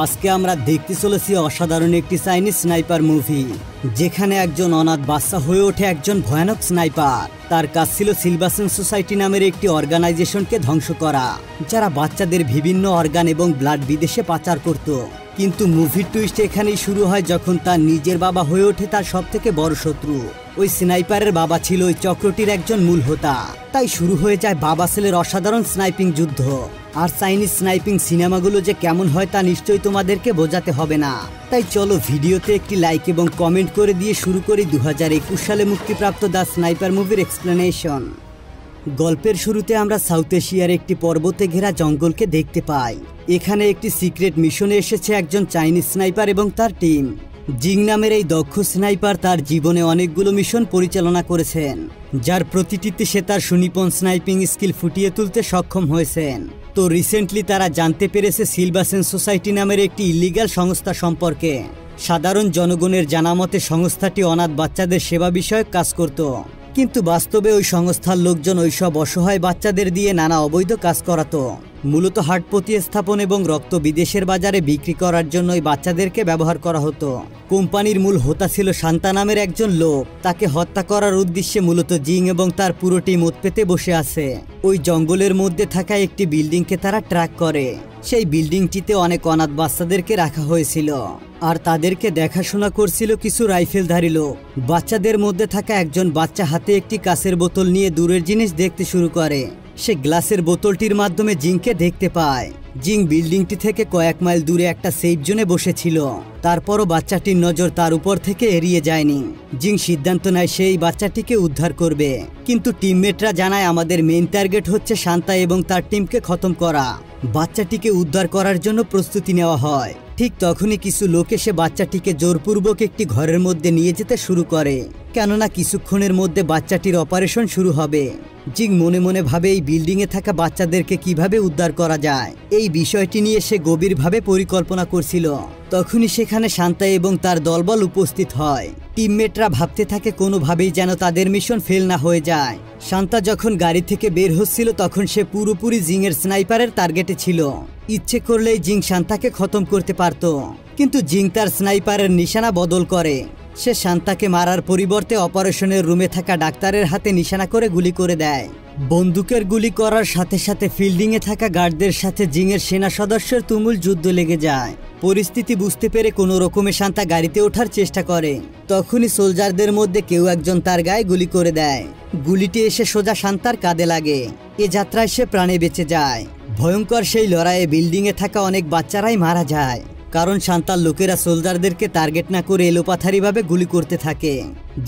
আজকে আমরা দেখতে চলেছি অসাধারণ একটি চাইনিজ স্নাইপার মুভি, যেখানে একজন অনাথ বাচ্চা হয়ে ওঠে একজন ভয়ানক স্নাইপার। তার কাজ ছিল সিলভাসেন সোসাইটি নামের একটি অর্গানাইজেশনকে ধ্বংস করা, যারা বাচ্চাদের বিভিন্ন অর্গান এবং ব্লাড বিদেশে পাচার করত। কিন্তু মুভির টুইস্ট এখানেই শুরু হয় যখন তার নিজের বাবা হয়ে ওঠে তার সবথেকে বড় শত্রু। ওই স্নাইপারের বাবা ছিল ওই চক্রটির একজন মূল হোতা। তাই শুরু হয়ে যায় বাবা ছেলের অসাধারণ স্নাইপিং যুদ্ধ। আর চাইনিজ স্নাইপিং সিনেমাগুলো যে কেমন হয় তা নিশ্চয়ই তোমাদেরকে বোঝাতে হবে না। তাই চলো ভিডিওতে একটি লাইক এবং কমেন্ট করে দিয়ে শুরু করি 2021 সালে মুক্তিপ্রাপ্ত দ্য স্নাইপার মুভির এক্সপ্লেনেশন। গল্পের শুরুতে আমরা সাউথ এশিয়ার একটি পর্বতে ঘেরা জঙ্গলকে দেখতে পাই। এখানে একটি সিক্রেট মিশনে এসেছে একজন চাইনিজ স্নাইপার এবং তার টিম। জিং নামের এই দক্ষ স্নাইপার তার জীবনে অনেকগুলো মিশন পরিচালনা করেছেন, যার প্রতিটিতে সে তার সুনিপুণ স্নাইপিং স্কিল ফুটিয়ে তুলতে সক্ষম হয়েছেন। তো রিসেন্টলি তারা জানতে পেরেছে সিলভাসেন সোসাইটি নামের একটি ইলিগাল সংস্থা সম্পর্কে। সাধারণ জনগণের জানামতে সংস্থাটি অনাথ বাচ্চাদের সেবা বিষয়ক কাজ করত, কিন্তু বাস্তবে ওই সংস্থার লোকজন ওইসব অসহায় বাচ্চাদের দিয়ে নানা অবৈধ কাজ করাতো। মূলত হার্ট প্রতিস্থাপন এবং রক্ত বিদেশের বাজারে বিক্রি করার জন্য ওই বাচ্চাদেরকে ব্যবহার করা হতো। কোম্পানির মূল হোতা ছিল শান্তা নামের একজন লোক। তাকে হত্যা করার উদ্দেশ্যে মূলত জিং এবং তার পুরো টিম ওঁত পেতে বসে আছে। ওই জঙ্গলের মধ্যে থাকা একটি বিল্ডিংকে তারা ট্র্যাক করে। সেই বিল্ডিংটিতে অনেক অনাথ বাচ্চাদেরকে রাখা হয়েছিল, আর তাদেরকে দেখাশোনা করছিল কিছু রাইফেলধারী লোক। বাচ্চাদের মধ্যে থাকা একজন বাচ্চা হাতে একটি কাঁচের বোতল নিয়ে দূরের জিনিস দেখতে শুরু করে। সে গ্লাসের বোতলটির মাধ্যমে জিংকে দেখতে পায়। জিং বিল্ডিংটি থেকে কয়েক মাইল দূরে একটা সেফ জোনে বসেছিল। তারপরও বাচ্চাটির নজর তার উপর থেকে এড়িয়ে যায়নি। জিং সিদ্ধান্ত নেয় সেই বাচ্চাটিকে উদ্ধার করবে, কিন্তু টিমমেটরা জানায় আমাদের মেইন টার্গেট হচ্ছে শান্তা এবং তার টিমকে খতম করা। বাচ্চাটিকে উদ্ধার করার জন্য প্রস্তুতি নেওয়া হয়। ঠিক তখনই কিছু লোক এসে বাচ্চাটিকে জোরপূর্বক একটি ঘরের মধ্যে নিয়ে যেতে শুরু করে, কেননা কিছুক্ষণের মধ্যে বাচ্চাটির অপারেশন শুরু হবে। জিং মনে মনে ভাবে এই বিল্ডিংয়ে থাকা বাচ্চাদেরকে কিভাবে উদ্ধার করা যায়, এই বিষয়টি নিয়ে সে গভীরভাবে পরিকল্পনা করছিল। তখনই সেখানে শান্তা এবং তার দলবল উপস্থিত হয়। টিমমেটরা ভাবতে থাকে কোনোভাবেই যেন তাদের মিশন ফেল না হয়ে যায়। শান্তা যখন গাড়ি থেকে বের হচ্ছিল তখন সে পুরোপুরি জিংয়ের স্নাইপারের টার্গেটে ছিল। ইচ্ছে করলেই জিং শান্তাকে খতম করতে পারত, কিন্তু জিং তার স্নাইপারের নিশানা বদল করে। সে শান্তাকে মারার পরিবর্তে অপারেশনের রুমে থাকা ডাক্তারের হাতে নিশানা করে গুলি করে দেয়। বন্দুকের গুলি করার সাথে সাথে ফিল্ডিংয়ে থাকা গার্ডদের সাথে জিংয়ের সেনা সদস্যের তুমুল যুদ্ধ লেগে যায়। পরিস্থিতি বুঝতে পেরে কোনো রকমে শান্তা গাড়িতে ওঠার চেষ্টা করে। তখনই সোলজারদের মধ্যে কেউ একজন তার গায়ে গুলি করে দেয়। গুলিটি এসে সোজা শান্তার কাঁধে লাগে। এ যাত্রায় সে প্রাণে বেঁচে যায়। ভয়ঙ্কর সেই লড়াইয়ে বিল্ডিংয়ে থাকা অনেক বাচ্চারাই মারা যায়, কারণ শান্তার লোকেরা সোলজারদেরকে টার্গেট না করে এলোপাথারিভাবে গুলি করতে থাকে।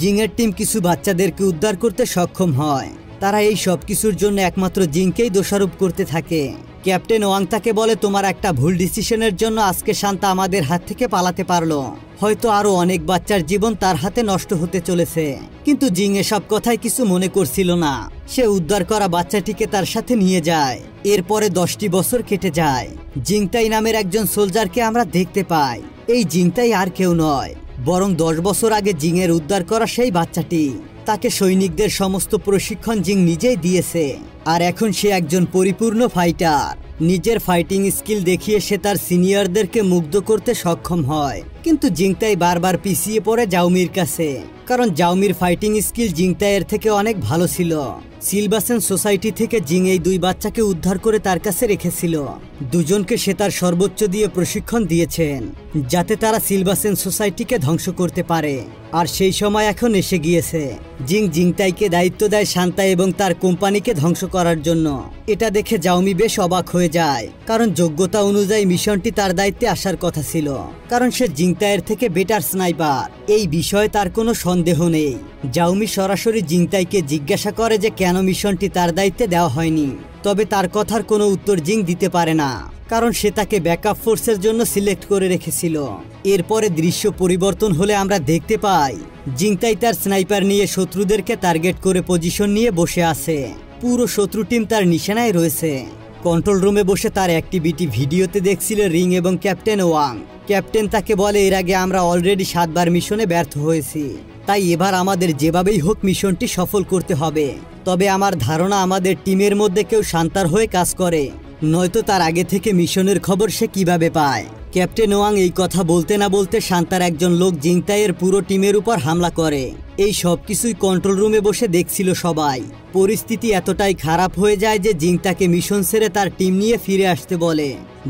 জিংয়ের টিম কিছু বাচ্চাদেরকে উদ্ধার করতে সক্ষম হয়। তারা এই সব কিছুর জন্য একমাত্র জিংকেই দোষারোপ করতে থাকে। ক্যাপ্টেন ওয়াং তাকে বলে, তোমার একটা ভুল ডিসিশনের জন্য আজকে শান্তা আমাদের হাত থেকে পালাতে পারলো। হয়তো আরো অনেক বাচ্চার জীবন তার হাতে নষ্ট হতে চলেছে। কিন্তু জিং এসব কথাই কিছু মনে করছিল না। সে উদ্ধার করা বাচ্চাটিকে তার সাথে নিয়ে যায়। এরপরে 10টি বছর কেটে যায়। জিংতাই নামের একজন সোলজারকে আমরা দেখতে পাই। এই জিংতাই আর কেউ নয়, বরং 10 বছর আগে জিংয়ের উদ্ধার করা সেই বাচ্চাটি। তাকে সৈনিকদের সমস্ত প্রশিক্ষণ জিং নিজেই দিয়েছে, আর এখন সে একজন পরিপূর্ণ ফাইটার। নিজের ফাইটিং স্কিল দেখিয়ে সে তার সিনিয়রদেরকে মুগ্ধ করতে সক্ষম হয়। কিন্তু জিংতাই বারবার পিছিয়ে পড়ে জাওমির কাছে, কারণ জাওমির ফাইটিং স্কিল জিংতাইয়ের থেকে অনেক ভালো ছিল। সিলভাসেন সোসাইটি থেকে জিং এই দুই বাচ্চাকে উদ্ধার করে তার কাছে রেখেছিল। দুজনকে সে তার সর্বোচ্চ দিয়ে প্রশিক্ষণ দিয়েছেন, যাতে তারা সিলভাসেন সোসাইটিকে ধ্বংস করতে পারে। আর সেই সময় এখন এসে গিয়েছে। জিং জিংতাইকে দায়িত্ব দেয় শান্তা এবং তার কোম্পানিকে ধ্বংস করার জন্য। এটা দেখে জাওমি বেশ অবাক হয়ে যায়, কারণ যোগ্যতা অনুযায়ী মিশনটি তার দায়িত্বে আসার কথা ছিল, কারণ সে জিংতাইয়ের থেকে বেটার স্নাইপার। এই বিষয়ে তার কোনো সন্দেহ নেই। জাওমি সরাসরি জিংতাইকে জিজ্ঞাসা করে যে কেন মিশনটি তার দায়িত্বে দেওয়া হয়নি। তবে তার কথার কোনো উত্তর জিং দিতে পারে না, কারণ সে তাকে ব্যাকআপ ফোর্সের জন্য সিলেক্ট করে রেখেছিল। এরপরে দৃশ্য পরিবর্তন হলে আমরা দেখতে পাই জিংতাই তার স্নাইপার নিয়ে শত্রুদেরকে টার্গেট করে পজিশন নিয়ে বসে আছে। পুরো শত্রু টিম তার নিশানায় রয়েছে। কন্ট্রোল রুমে বসে তার অ্যাক্টিভিটি ভিডিওতে দেখছিল রিং এবং ক্যাপ্টেন ওয়াং। ক্যাপ্টেন তাকে বলে, এর আগে আমরা অলরেডি 7 বার মিশনে ব্যর্থ হয়েছি, তাই এবার আমাদের যেভাবেই হোক মিশনটি সফল করতে হবে। তবে আমার ধারণা আমাদের টিমের মধ্যে কেউ শান্তার হয়ে কাজ করে, নয়তো তার আগে থেকে মিশনের খবর সে কিভাবে পায়। ক্যাপ্টেন ওয়াং এই কথা বলতে না বলতে শান্তার একজন লোক জিংতাইয়ের পুরো টিমের উপর হামলা করে। এই সব কিছুই কন্ট্রোল রুমে বসে দেখছিল সবাই। পরিস্থিতি এতটাই খারাপ হয়ে যায় যে জিংতাকে মিশন ছেড়ে তার টিম নিয়ে ফিরে আসতে বলে।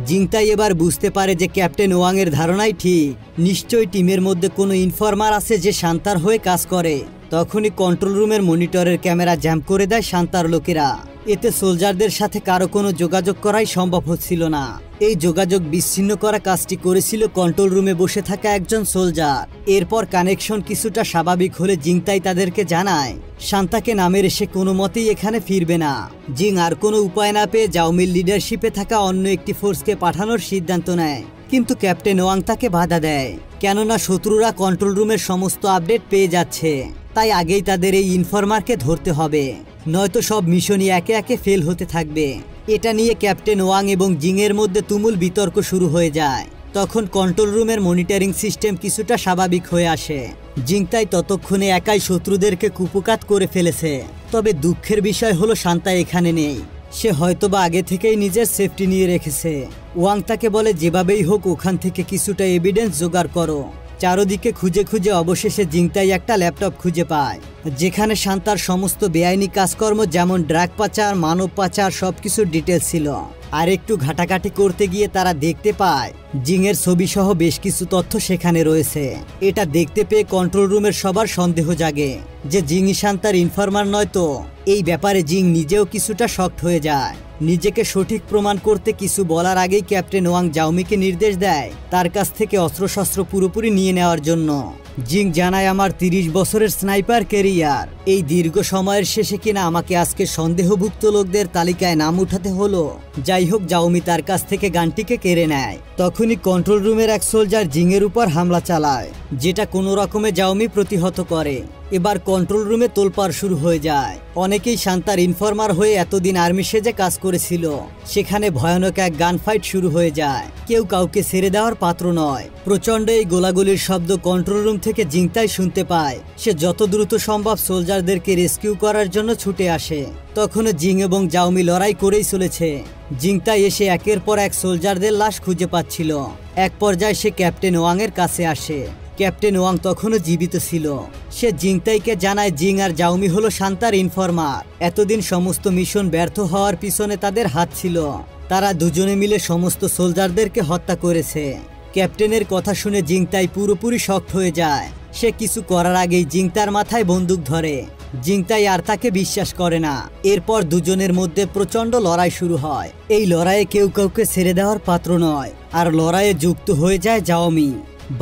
জিংতাই এবার বুঝতে পারে যে ক্যাপ্টেন ওয়াং এর ধারণাই ঠিক, নিশ্চয়ই টিমের মধ্যে কোনো ইনফরমার আছে যে শান্তার হয়ে কাজ করে। তখনই কন্ট্রোল রুমের মনিটরের ক্যামেরা জ্যাম করে দেয় শান্তার লোকেরা। এতে সোলজারদের সাথে কারো কোনো যোগাযোগ করাই সম্ভব হচ্ছিল না। এই যোগাযোগ বিচ্ছিন্ন করা কাজটি করেছিল কন্ট্রোল রুমে বসে থাকা একজন সোলজার। এরপর কানেকশন কিছুটা স্বাভাবিক হলে জিংতাই তাদেরকে জানায় শান্তাকে নামের এসে কোনো মতেই এখানে ফিরবে না। জিং আর কোনো উপায় না পেয়ে জাওমির লিডারশিপে থাকা অন্য একটি ফোর্সকে পাঠানোর সিদ্ধান্ত নেয়, কিন্তু ক্যাপ্টেন ওয়াং তাকে বাধা দেয়, কেননা শত্রুরা কন্ট্রোল রুমের সমস্ত আপডেট পেয়ে যাচ্ছে। তাই আগেই তাদের এই ইনফরমারকে ধরতে হবে, নয়তো সব মিশনই একে একে ফেল হতে থাকবে। এটা নিয়ে ক্যাপ্টেন ওয়াং এবং জিং এর মধ্যে তুমুল বিতর্ক শুরু হয়ে যায়। তখন কন্ট্রোল রুমের মনিটরিং সিস্টেম কিছুটা স্বাভাবিক হয়ে আসে। জিংতাই ততক্ষণে একাই শত্রুদেরকে কুপকাত করে ফেলেছে। তবে দুঃখের বিষয় হলো শান্তা এখানে নেই। সে হয়তোবা আগে থেকেই নিজের সেফটি নিয়ে রেখেছে। ওয়াং তাকে বলে যেভাবেই হোক ওখান থেকে কিছুটা এভিডেন্স জোগাড় করো। চারদিকে খুঁজে খুঁজে অবশেষে জিংতাই একটা ল্যাপটপ খুঁজে পায়, যেখানে শান্তার সমস্ত বেআইনি কাজকর্ম যেমন ড্রাগ পাচার, মানব পাচার সবকিছুর ডিটেলস ছিল। আর একটু ঘাটাঘাটি করতে গিয়ে তারা দেখতে পায় জিংয়ের ছবি সহ বেশ কিছু তথ্য সেখানে রয়েছে। এটা দেখতে পেয়ে কন্ট্রোল রুমের সবার সন্দেহ জাগে যে জিংই শান্তার ইনফরমার নয় তো। এই ব্যাপারে জিং নিজেও কিছুটা শকড হয়ে যায়। নিজেকে সঠিক প্রমাণ করতে কিছু বলার আগেই ক্যাপ্টেন ওয়াং জাওমিকে নির্দেশ দেয় তার কাছ থেকে অস্ত্রশস্ত্র পুরোপুরি নিয়ে নেওয়ার জন্য। জিং জানায় আমার 30 বছরের স্নাইপার ক্যারিয়ার, এই দীর্ঘ সময়ের শেষে কিনা আমাকে আজকে সন্দেহভুক্ত লোকদের তালিকায় নাম উঠাতে হলো। যাই হোক, জাওমি তার কাছ থেকে গানটিকে কেড়ে নেয়। তখনই কন্ট্রোল রুমের এক সোলজার জিংয়ের উপর হামলা চালায়, যেটা কোনো রকমে জাওমি প্রতিহত করে। এবার কন্ট্রোল রুমে তোলপাড় শুরু হয়ে যায়। অনেকেই শান্তার ইনফরমার হয়ে এতদিন আর্মি সেজে কাজ করেছিল। সেখানে ভয়ানক এক গান ফাইট শুরু হয়ে যায়। কেউ কাউকে ছেড়ে দেওয়ার পাত্র নয়। প্রচন্ড এই গোলাগুলির শব্দ কন্ট্রোল রুম থেকে জিংতাই শুনতে পায়। সে যত দ্রুত সম্ভব সোলজারদেরকে রেস্কিউ করার জন্য ছুটে আসে। তখনও জিং এবং জাওমি লড়াই করেই চলেছে। জিংতাই এসে একের পর এক সোলজারদের লাশ খুঁজে পাচ্ছিল। এক পর্যায়ে সে ক্যাপ্টেন ওয়াং এর কাছে আসে। ক্যাপ্টেন ওয়াং তখনও জীবিত ছিল। সে জিংতাইকে জানায় জিং আর জাওমি হলো শান্তার ইনফরমার। এতদিন সমস্ত মিশন ব্যর্থ হওয়ার পিছনে তাদের হাত ছিল। তারা দুজনে মিলে সমস্ত সোলজারদেরকে হত্যা করেছে। ক্যাপ্টেনের কথা শুনে জিংতাই পুরোপুরি শকড হয়ে যায়। সে কিছু করার আগেই জিং তার মাথায় বন্দুক ধরে। জিংতাই আর তাকে বিশ্বাস করে না। এরপর দুজনের মধ্যে প্রচন্ড লড়াই শুরু হয়। এই লড়াইয়ে কেউ কাউকে ছেড়ে দেওয়ার পাত্র নয়। আর লড়াইয়ে যুক্ত হয়ে যায় জাওমি।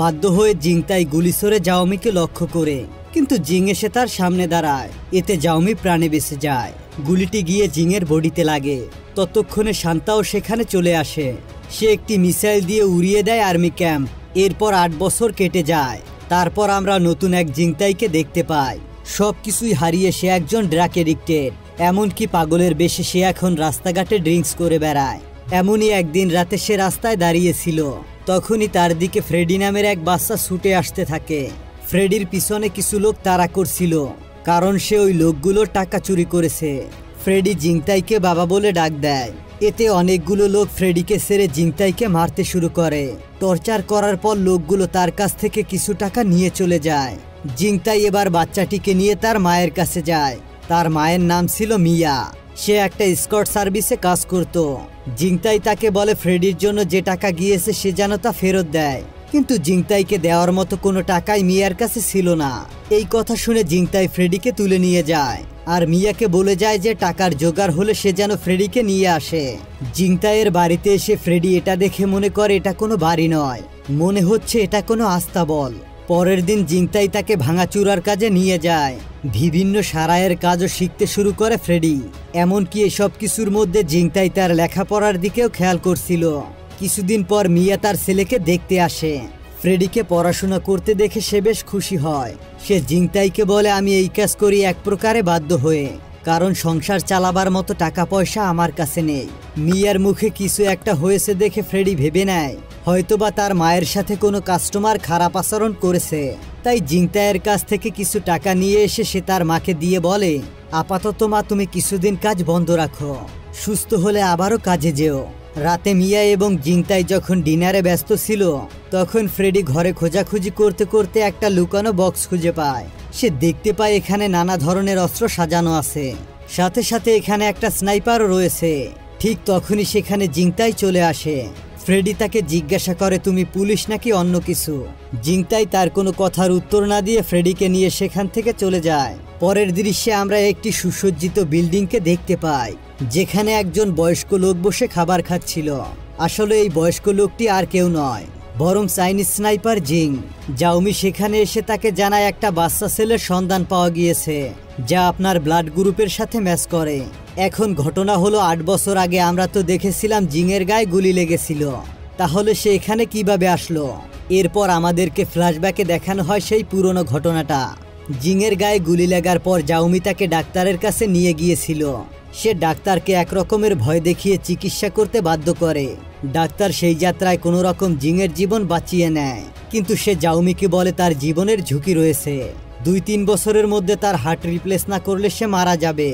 বাধ্য হয়ে জিংতাই গুলি ছড়ে জাওমিকে লক্ষ্য করে, কিন্তু জিং এসে তার সামনে দাঁড়ায়। এতে জাওমি প্রাণে বেঁচে যায়। গুলিটি গিয়ে জিংয়ের বডিতে লাগে। ততক্ষণে শান্তাও সেখানে চলে আসে। সে একটি মিসাইল দিয়ে উড়িয়ে দেয় আর্মি ক্যাম্প। এরপর 8 বছর কেটে যায়। তারপর আমরা নতুন এক জিংতাইকে দেখতে পাই। সবকিছুই হারিয়ে সে একজন ড্রাগ এডিক্টেড। এমনকি পাগলের বেশে সে এখন রাস্তাঘাটে ড্রিঙ্কস করে বেড়ায়। এমনই একদিন রাতে সে রাস্তায় দাঁড়িয়েছিল। তখনই তার দিকে ফ্রেডি নামের এক বাচ্চা ছুটে আসতে থাকে। ফ্রেডির পিছনে কিছু লোক তাড়া করছিল, কারণ সে ওই লোকগুলোর টাকা চুরি করেছে। ফ্রেডি জিংতাইকে বাবা বলে ডাক দেয়। এতে অনেকগুলো লোক ফ্রেডিকে ছেড়ে জিংতাইকে মারতে শুরু করে। টর্চার করার পর লোকগুলো তার কাছ থেকে কিছু টাকা নিয়ে চলে যায়। জিংতাই এবার বাচ্চাটিকে নিয়ে তার মায়ের কাছে যায়। তার মায়ের নাম ছিল মিয়া। সে একটা স্কট সার্ভিসে কাজ করত। জিংতাই তাকে বলে ফ্রেডির জন্য যে টাকা গিয়েছে সে যেন তা ফেরত দেয়, কিন্তু জিংতাইকে দেওয়ার মতো কোনো টাকাই মিয়ার কাছে ছিল না। এই কথা শুনে জিংতাই ফ্রেডিকে তুলে নিয়ে যায় আর মিয়াকে বলে যায় যে টাকার জোগাড় হলে সে যেন ফ্রেডিকে নিয়ে আসে। জিংতাইয়ের বাড়িতে এসে ফ্রেডি এটা দেখে মনে করে এটা কোনো বাড়ি নয়, মনে হচ্ছে এটা কোনো আস্তাবল। পরের দিন জিংতাই তাকে ভাঙাচুরার কাজে নিয়ে যায়। বিভিন্ন সারাইয়ের কাজও শিখতে শুরু করে ফ্রেডি। এমনকি এসব কিছুর মধ্যে জিংতাই তার লেখাপড়ার দিকেও খেয়াল করছিল। কিছুদিন পর মিয়া তার ছেলেকে দেখতে আসে। ফ্রেডিকে পড়াশোনা করতে দেখে সে বেশ খুশি হয়। সে জিংতাইকে বলে আমি এই কাজ করি এক প্রকারে বাধ্য হয়ে, কারণ সংসার চালাবার মতো টাকা পয়সা আমার কাছে নেই। মিয়ার মুখে কিছু একটা হয়েছে দেখে ফ্রেডি ভেবে নেয় হয়তোবা তার মায়ের সাথে কোনো কাস্টমার খারাপ আচরণ করেছে। তাই জিংতাইয়ের কাছ থেকে কিছু টাকা নিয়ে এসে সে তার মাকে দিয়ে বলে আপাতত মা তুমি কিছুদিন কাজ বন্ধ রাখো, সুস্থ হলে আবারও কাজে যেও। রাতে মিয়া এবং জিংতাই যখন ডিনারে ব্যস্ত ছিল তখন ফ্রেডি ঘরে খোঁজাখুঁজি করতে করতে একটা লুকানো বক্স খুঁজে পায়। সে দেখতে পায় এখানে নানা ধরনের অস্ত্র সাজানো আছে, সাথে সাথে এখানে একটা স্নাইপারও রয়েছে। ঠিক তখনই সেখানে জিংতাই চলে আসে। ফ্রেডি তাকে জিজ্ঞাসা করে তুমি পুলিশ নাকি অন্য কিছু। জিংতাই তার কোনো কথার উত্তর না দিয়ে ফ্রেডিকে নিয়ে সেখান থেকে চলে যায়। পরের দৃশ্যে আমরা একটি সুসজ্জিত বিল্ডিংকে দেখতে পাই, যেখানে একজন বয়স্ক লোক বসে খাবার খাচ্ছিল। আসলে এই বয়স্ক লোকটি আর কেউ নয়, বরং চাইনিজ স্নাইপার জিং। জাওমি সেখানে এসে তাকে জানায় একটা বাচ্চা ছেলের সন্ধান পাওয়া গিয়েছে, যা আপনার ব্লাড গ্রুপের সাথে ম্যাচ করে। এখন ঘটনা হলো 8 বছর আগে আমরা তো দেখেছিলাম জিংয়ের গায়ে গুলি লেগেছিল, তাহলে সে এখানে কিভাবে আসলো? এরপর আমাদেরকে ফ্ল্যাশব্যাকে দেখানো হয় সেই পুরনো ঘটনাটা। জিংয়ের গায়ে গুলি লাগার পর জাওমি তাকে ডাক্তারের কাছে নিয়ে গিয়েছিল। সে ডাক্তারকে একরকমের ভয় দেখিয়ে চিকিৎসা করতে বাধ্য করে। ডাক্তার সেই যাত্রায় কোনো রকম জিংয়ের জীবন বাঁচিয়ে নেয়, কিন্তু সে জাওমিকে বলে তার জীবনের ঝুঁকি রয়েছে। 2-3 বছরের মধ্যে তার হার্ট রিপ্লেস না করলে সে মারা যাবে।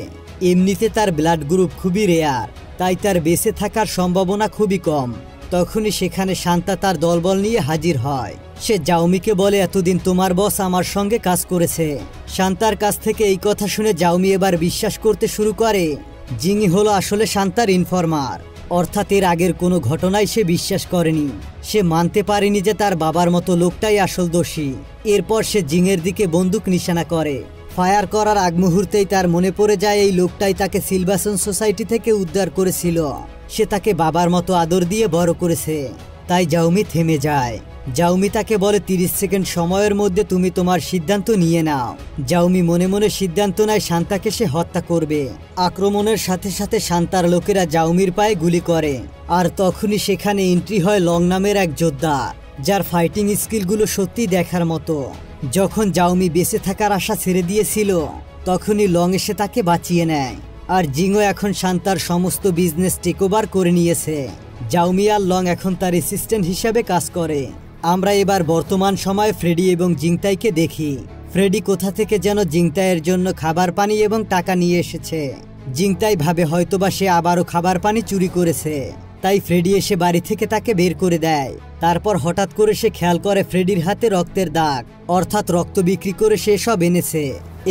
এমনিতে তার ব্লাড গ্রুপ খুবই রেয়ার, তাই তার বেঁচে থাকার সম্ভাবনা খুবই কম। তখনই সেখানে শান্তা তার দলবল নিয়ে হাজির হয়। সে জাওমিকে বলে এতদিন তোমার বস আমার সঙ্গে কাজ করেছে। শান্তার কাছ থেকে এই কথা শুনে জাওমি এবার বিশ্বাস করতে শুরু করে জিংই হলো আসলে শান্তার ইনফরমার। অর্থাৎ এর আগের কোনো ঘটনায় সে বিশ্বাস করেনি। সে মানতে পারেনি যে তার বাবার মতো লোকটাই আসল দোষী। এরপর সে জিংয়ের দিকে বন্দুক নিশানা করে। ফায়ার করার আগ মুহূর্তেই তার মনে পড়ে যায় এই লোকটাই তাকে সিলভাসন সোসাইটি থেকে উদ্ধার করেছিল। সে তাকে বাবার মতো আদর দিয়ে বড় করেছে। তাই জাওমি থেমে যায়। জাওমি তাকে বলে 30 সেকেন্ড সময়ের মধ্যে তুমি তোমার সিদ্ধান্ত নিয়ে নাও। জাওমি মনে মনে সিদ্ধান্ত নেয় শান্তাকে সে হত্যা করবে। আক্রমণের সাথে সাথে শান্তার লোকেরা জাওমির পায়ে গুলি করে। আর তখনই সেখানে এন্ট্রি হয় লং নামের এক যোদ্ধা, যার ফাইটিং স্কিলগুলো সত্যি দেখার মতো। যখন জাওমি বেঁচে থাকার আশা ছেড়ে দিয়েছিল তখনই লং এসে তাকে বাঁচিয়ে নেয়। আর জিংও এখন শান্তার সমস্ত বিজনেস টেক ওভার করে নিয়েছে। জাওমি আর লং এখন তার অ্যাসিস্ট্যান্ট হিসাবে কাজ করে। আমরা এবার বর্তমান সময়ে ফ্রেডি এবং জিংতাইকে দেখি। ফ্রেডি কোথা থেকে যেন জিংতাইয়ের জন্য খাবার পানি এবং টাকা নিয়ে এসেছে। জিংতাই ভাবে হয়তোবা সে আবারও খাবার পানি চুরি করেছে, তাই ফ্রেডি এসে বাড়ি থেকে তাকে বের করে দেয়। তারপর হঠাৎ করে সে খেয়াল করে ফ্রেডির হাতে রক্তের দাগ, অর্থাৎ রক্ত বিক্রি করে সে সব এনেছে।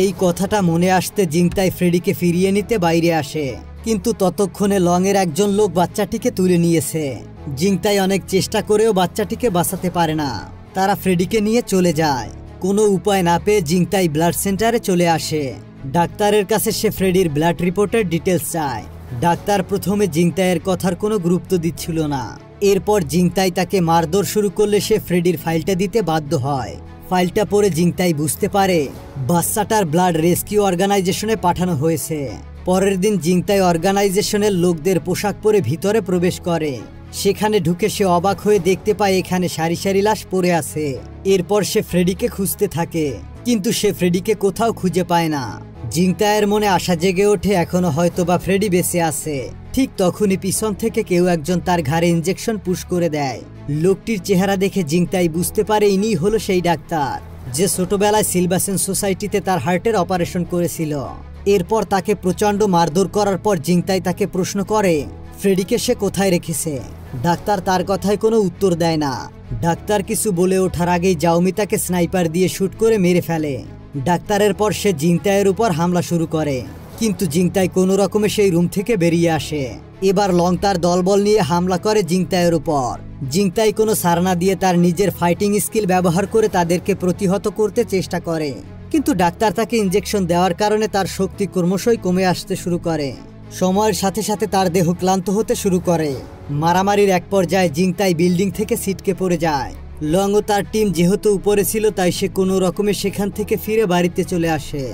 এই কথাটা মনে আসতে জিংতাই ফ্রেডিকে ফিরিয়ে নিতে বাইরে আসে, কিন্তু ততক্ষণে লং এর একজন লোক বাচ্চাটিকে তুলে নিয়েছে। জিংতাই অনেক চেষ্টা করেও বাচ্চাটিকে বাঁচাতে পারে না। তারা ফ্রেডিকে নিয়ে চলে যায়। কোনো উপায় না পেয়ে জিংতাই ব্লাড সেন্টারে চলে আসে। ডাক্তারের কাছে সে ফ্রেডির ব্লাড রিপোর্টের ডিটেলস চায়। ডাক্তার প্রথমে জিংতাইয়ের কথার কোনো গুরুত্ব দিচ্ছিল না। এরপর জিংতাই তাকে মারধর শুরু করলে সে ফ্রেডির ফাইলটা দিতে বাধ্য হয়। ফাইলটা পড়ে জিংতাই বুঝতে পারে বাচ্চাটার ব্লাড রেস্কিউ অর্গানাইজেশনে পাঠানো হয়েছে। পরের দিন জিংতাই অর্গানাইজেশনের লোকদের পোশাক পরে ভিতরে প্রবেশ করে। সেখানে ঢুকে সে অবাক হয়ে দেখতে পায় এখানে সারি সারি লাশ পড়ে আছে। এরপর সে ফ্রেডিকে খুঁজতে থাকে, কিন্তু সে ফ্রেডিকে কোথাও খুঁজে পায় না। জিংতাইয়ের মনে আশা জেগে ওঠে এখনো হয়তোবা ফ্রেডি বেঁচে আছে। ঠিক তখনই পিছন থেকে কেউ একজন তার ঘাড়ে ইনজেকশন পুশ করে দেয়। লোকটির চেহারা দেখে জিংতাই বুঝতে পারে ইনিই হলো সেই ডাক্তার যে ছোটবেলায় সিলভাসন সোসাইটিতে তার হার্টের অপারেশন করেছিল। এরপর তাকে প্রচন্ড মারধর করার পর জিংতাই তাকে প্রশ্ন করে ফ্রেডিকে সে কোথায় রেখেছে। ডাক্তার তার কথায় কোনো উত্তর দেয় না। ডাক্তার কিছু বলে ওঠার আগেই জাওমি তাকে স্নাইপার দিয়ে শুট করে মেরে ফেলে। ডাক্তারের পর সে জিংতাইয়ের উপর হামলা শুরু করে, কিন্তু জিংতাই কোনো রকমে সেই রুম থেকে বেরিয়ে আসে। এবার লং তার দলবল নিয়ে হামলা করে জিংতাইয়ের উপর। জিংতাই কোনো সাড়া না দিয়ে তার নিজের ফাইটিং স্কিল ব্যবহার করে তাদেরকে প্রতিহত করতে চেষ্টা করে, কিন্তু ডাক্তার তাকে ইনজেকশন দেওয়ার কারণে তার শক্তি ক্রমশই কমে আসতে শুরু করে। সময়ের সাথে সাথে তার দেহ ক্লান্ত হতে শুরু করে। মারামারির এক পর্যায়ে জিংতাই বিল্ডিং থেকে ছিটকে পড়ে যায়। লং ও তার টিম যেহেতু উপরে ছিল তাই সে কোনো রকমে সেখান থেকে ফিরে বাড়িতে চলে আসে।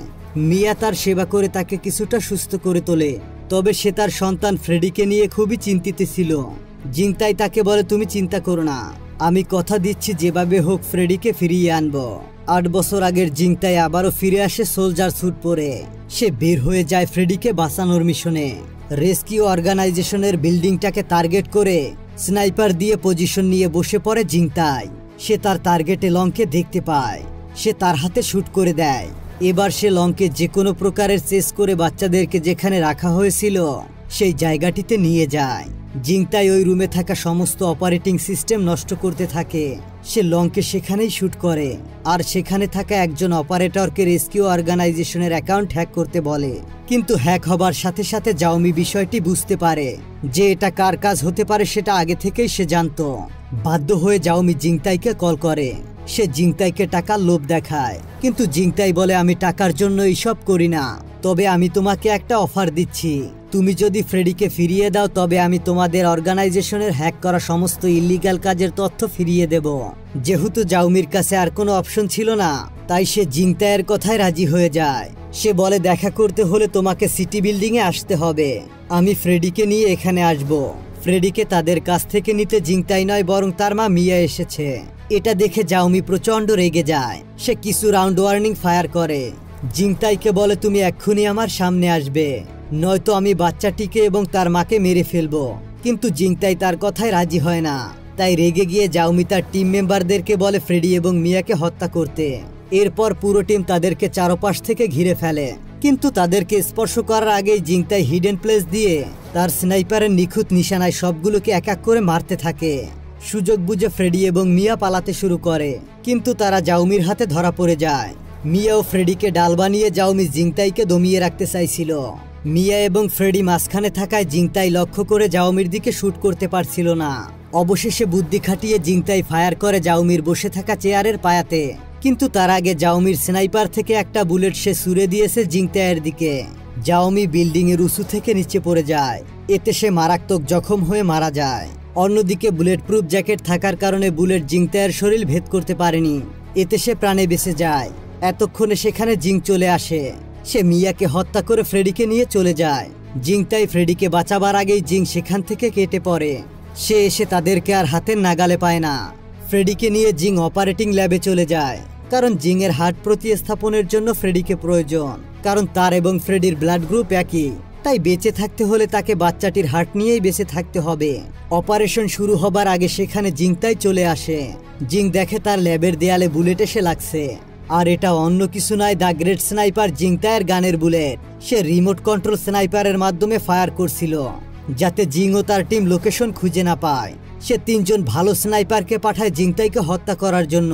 মিয়া তার সেবা করে তাকে কিছুটা সুস্থ করে তোলে, তবে সে তার সন্তান ফ্রেডিকে নিয়ে খুবই চিন্তিত ছিল। জিংতাই তাকে বলে তুমি চিন্তা করো না, আমি কথা দিচ্ছি যেভাবে হোক ফ্রেডিকে ফিরিয়ে আনবো। 8 বছর আগের জিংতাই আবারও ফিরে আসে সোলজার স্যুট পরে। সে বের হয়ে যায় ফ্রেডিকে বাঁচানোর মিশনে। রেস্কিউ অর্গানাইজেশনের বিল্ডিংটাকে টার্গেট করে স্নাইপার দিয়ে পজিশন নিয়ে বসে পড়ে জিংতাই। সে তার টার্গেটে লংকে দেখতে পায়। সে তার হাতে শুট করে দেয়। এবার সে লংকে যে কোনো প্রকারের চেস করে বাচ্চাদেরকে যেখানে রাখা হয়েছিল সেই জায়গাটিতে নিয়ে যায়। জিংতাই ওই রুমে থাকা সমস্ত অপারেটিং সিস্টেম নষ্ট করতে থাকে। সে লংকে সেখানেই শুট করে আর সেখানে থাকা একজন অপারেটরকে রেস্কিউ অর্গানাইজেশনের অ্যাকাউন্ট হ্যাক করতে বলে। কিন্তু হ্যাক হবার সাথে সাথে জাওমি বিষয়টি বুঝতে পারে যে এটা কার কাজ হতে পারে সেটা আগে থেকেই সে জানতো। বাধ্য হয়ে জাওমি জিংতাইকে কল করে। সে জিংতাইকে টাকার লোভ দেখায়, কিন্তু জিংতাই বলে আমি টাকার জন্য এইসব করি না, তবে আমি তোমাকে একটা অফার দিচ্ছি, তুমি যদি ফ্রেডিকে ফিরিয়ে দাও তবে আমি তোমাদের অর্গানাইজেশনের হ্যাক করা সমস্ত ইল্লিগাল কাজের তথ্য ফিরিয়ে দেব। যেহেতু জাওমির কাছে আর কোনো অপশন ছিল না তাই সে জিংতাইয়ের কথায় রাজি হয়ে যায়। সে বলে দেখা করতে হলে তোমাকে সিটি বিল্ডিং এ আসতে হবে, আমি ফ্রেডিকে নিয়ে এখানে আসব। ফ্রেডিকে তাদের কাছ থেকে নিতে জিংতাই নয় বরং তার মা মিয়া এসেছে। এটা দেখে জাওমি প্রচন্ড রেগে যায়। সে কিছু রাউন্ড ওয়ার্নিং ফায়ার করে। জিংতাইকে বলে তুমি এক্ষুনি আমার সামনে আসবে, নয়তো আমি বাচ্চাটিকে এবং তার মাকে মেরে ফেলবো। কিন্তু জিংতাই তার কথায় রাজি হয় না। তাই রেগে গিয়ে জাওমি তার টিম মেম্বারদেরকে বলে ফ্রেডি এবং মিয়াকে হত্যা করতে। এরপর পুরো টিম তাদেরকে চারপাশ থেকে ঘিরে ফেলে, কিন্তু তাদেরকে স্পর্শ করার আগেই জিংতাই হিডেন প্লেস দিয়ে তার স্নাইপারের নিখুঁত নিশানায় সবগুলোকে এক এক করে মারতে থাকে। সুযোগ বুঝে ফ্রেডি এবং মিয়া পালাতে শুরু করে, কিন্তু তারা জাওমির হাতে ধরা পড়ে যায়। মিয়া ও ফ্রেডিকে ডাল বানিয়ে জাওমি জিংতাইকে দমিয়ে রাখতে চাইছিল। মিয়া এবং ফ্রেডি মাঝখানে থাকায় জিংতাই লক্ষ্য করে জাওমির দিকে শুট করতে পারছিল না। অবশেষে বুদ্ধি খাটিয়ে জিংতাই ফায়ার করে জাওমির বসে থাকা চেয়ারের পায়াতে, কিন্তু তার আগে জাওমির স্নাইপার থেকে একটা বুলেট সে ছুড়ে দিয়েছে জিংতাইয়ের দিকে। জাওমি বিল্ডিং এর উঁচু থেকে নিচে পড়ে যায়, এতে সে মারাত্মক জখম হয়ে মারা যায়। অন্যদিকে বুলেট প্রুফ জ্যাকেট থাকার কারণে বুলেট জিংতাইয়ের শরীর ভেদ করতে পারেনি, এতে সে প্রাণে বেঁচে যায়। এতক্ষণে সেখানে জিং চলে আসে। সে মিয়াকে হত্যা করে ফ্রেডিকে নিয়ে চলে যায়। জিংতাই ফ্রেডিকে বাঁচাবার আগেই জিং সেখান থেকে কেটে পড়ে। সে এসে তাদেরকে আর হাতের নাগালে পায় না। ফ্রেডিকে নিয়ে জিং অপারেটিং ল্যাবে চলে যায়, কারণ জিং এর হার্ট প্রতিস্থাপনের জন্য ফ্রেডিকে প্রয়োজন, কারণ তার এবং ফ্রেডির ব্লাড গ্রুপ একই। তাই বেঁচে থাকতে হলে তাকে বাচ্চাটির হার্ট নিয়েই বেঁচে থাকতে হবে। অপারেশন শুরু হবার আগে সেখানে জিংতাই চলে আসে। জিং দেখে তার ল্যাবের দেয়ালে বুলেট এসে লাগছে, আর এটা অন্য কিছু নয়, দ্য গ্রেট স্নাইপার জিংতাইয়ের গানের বুলেট। সে রিমোট কন্ট্রোল স্নাইপারের মাধ্যমে ফায়ার করছিল যাতে জিং ও তার টিম লোকেশন খুঁজে না পায়। সে 3 জন ভালো স্নাইপারকে পাঠায় জিংতাইকে হত্যা করার জন্য,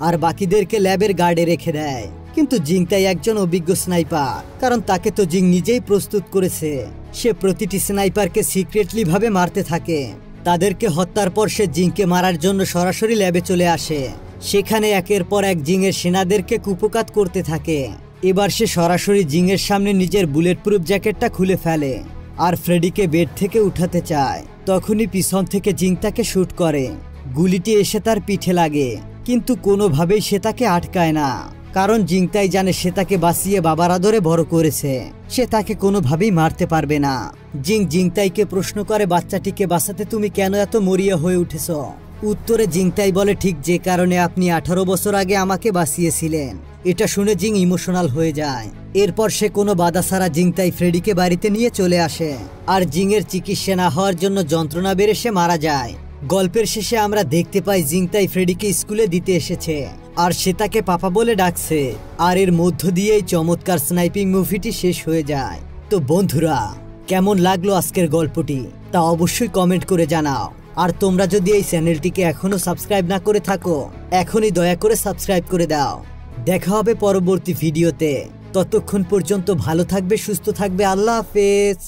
আর বাকিদেরকে ল্যাবের গার্ডে রেখে দেয়। কিন্তু জিংতাই একজন অভিজ্ঞ স্নাইপার, কারণ তাকে তো জিং নিজেই প্রস্তুত করেছে। সে প্রতিটি স্নাইপারকে সিক্রেটলি ভাবে মারতে থাকে। তাদেরকে হত্যার পর সে জিংকে মারার জন্য সরাসরি ল্যাবে চলে আসে। সেখানে একের পর এক জিংয়ের সেনাদেরকে কুপকাত করতে থাকে। এবার সে সরাসরি জিংয়ের সামনে নিজের বুলেট প্রুফ জ্যাকেটটা খুলে ফেলে আর ফ্রেডিকে বেড থেকে উঠাতে চায়। তখনই পিছন থেকে জিং তাকে শুট করে। গুলিটি এসে তার পিঠে লাগে, কিন্তু কোনোভাবেই সে তাকে আটকায় না, কারণ জিংতাই জানে সে তাকে বাঁচিয়ে বাবার আদরে বড় করেছে। সে তাকে কোনোভাবেই মারতে পারবে না। জিংতাইকে প্রশ্ন করে বাচ্চাটিকে বাঁচাতে তুমি কেন এত মরিয়া হয়ে উঠেছ? উত্তরে জিংতাই বলে ঠিক যে কারণে আপনি 18 বছর আগে আমাকে বাঁচিয়েছিলেন। এটা শুনে জিং ইমোশনাল হয়ে যায়। এরপর সে কোনো বাধা ছাড়া জিংতাই ফ্রেডিকে বাড়িতে নিয়ে চলে আসে, আর জিংয়ের চিকিৎসা না হওয়ার জন্য যন্ত্রণা বেড়ে সে মারা যায়। গল্পের শেষে আমরা দেখতে পাই জিংতাই ফ্রেডিকে স্কুলে দিতে এসেছে, আর সে তাকে পাপা বলে ডাকছে। আর এর মধ্য দিয়েই চমৎকার স্নাইপিং মুভিটি শেষ হয়ে যায়। তো বন্ধুরা, কেমন লাগলো আজকের গল্পটি তা অবশ্যই কমেন্ট করে জানাও। আর তোমরা যদি এই চ্যানেলটিকে এখনো সাবস্ক্রাইব না করে থাকো, এখনই দয়া করে সাবস্ক্রাইব করে দাও। দেখা হবে পরবর্তী ভিডিওতে। ততক্ষণ পর্যন্ত ভালো থাকবে, সুস্থ থাকবে। আল্লাহ হাফেজ।